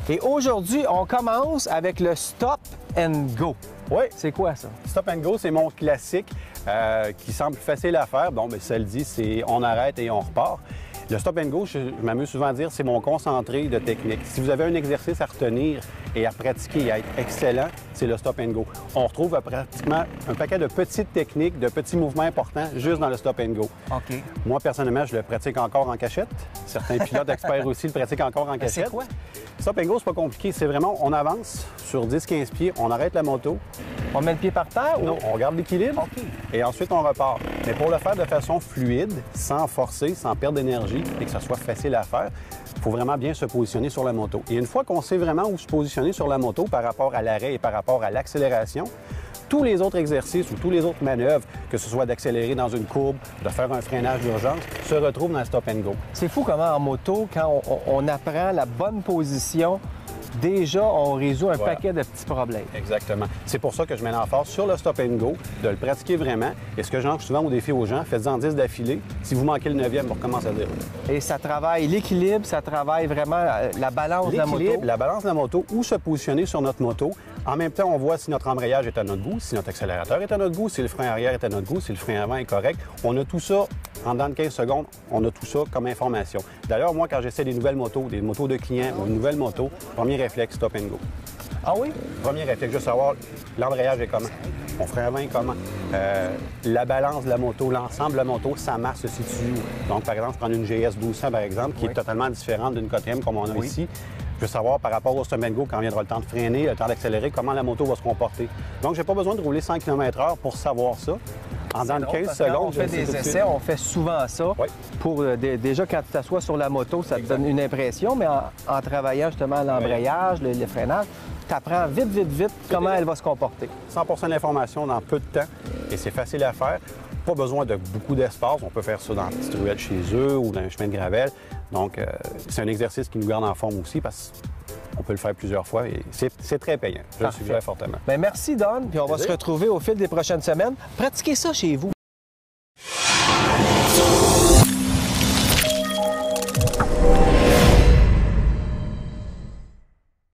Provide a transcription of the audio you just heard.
Et aujourd'hui, on commence avec le Stop and Go. Oui. C'est quoi ça? Stop and Go, c'est mon classique qui semble facile à faire. Bon, mais ça le dit, c'est on arrête et on repart. Le Stop and Go, je m'amuse souvent à dire, c'est mon concentré de technique. Si vous avez un exercice à retenir et à pratiquer et à être excellent, c'est le Stop and Go. On retrouve pratiquement un paquet de petites techniques, de petits mouvements importants juste dans le Stop and Go. OK. Moi, personnellement, je le pratique encore en cachette. Certains pilotes experts aussi le pratiquent encore en cachette. C'est quoi? Stop and Go, c'est pas compliqué. C'est vraiment, on avance sur 10-15 pieds, on arrête la moto. On met le pied par terre? Non, on garde l'équilibre OK. et ensuite on repart. Mais pour le faire de façon fluide, sans forcer, sans perdre d'énergie et que ça soit facile à faire, il faut vraiment bien se positionner sur la moto. Et une fois qu'on sait vraiment où se positionner sur la moto par rapport à l'arrêt et par rapport à l'accélération, tous les autres exercices ou tous les autres manœuvres, que ce soit d'accélérer dans une courbe, de faire un freinage d'urgence, se retrouvent dans le Stop and Go. C'est fou comment en moto, quand on apprend la bonne position, déjà, on résout un paquet de petits problèmes. Exactement. C'est pour ça que je mets l'emphase sur le Stop and Go, de le pratiquer vraiment. Et ce que j'encourage souvent au défi aux gens, faites-en 10 d'affilée. Si vous manquez le 9e, on recommence à 0. Et ça travaille l'équilibre, ça travaille vraiment la balance de la moto. L'équilibre, la balance de la moto, où se positionner sur notre moto. En même temps, on voit si notre embrayage est à notre goût, si notre accélérateur est à notre goût, si le frein arrière est à notre goût, si le frein avant est correct. On a tout ça en dedans de 15 secondes, on a tout ça comme information. D'ailleurs, moi, quand j'essaie des nouvelles motos, des motos de clients ou une nouvelle moto, premier réflexe, Stop and Go. Ah oui? Premier réflexe, juste savoir l'embrayage est comment, mon frein avant est comment, la balance de la moto, l'ensemble de la moto, sa masse se situe où. Donc, par exemple, prendre une GS 1200, par exemple, qui est totalement différente d'une KTM comme on a ici. Je veux savoir par rapport au Stop and Go, quand viendra le temps de freiner, le temps d'accélérer, comment la moto va se comporter. Donc, j'ai pas besoin de rouler 100 km/h pour savoir ça. En dans 15 secondes, on fait des essais, on fait souvent ça. Oui. Pour, déjà, quand tu t'assois sur la moto, ça te donne une impression, mais en travaillant justement l'embrayage, le freinage, tu apprends vite comment elle va se comporter. 100 de l'information dans peu de temps et c'est facile à faire. Pas besoin de beaucoup d'espace. On peut faire ça dans une petite ruelle chez eux ou dans un chemin de gravel. Donc, c'est un exercice qui nous garde en forme aussi parce qu'on peut le faire plusieurs fois et c'est très payant. Je le suggère fortement. Bien, merci, Don. Puis on va se retrouver au fil des prochaines semaines. Pratiquez ça chez vous.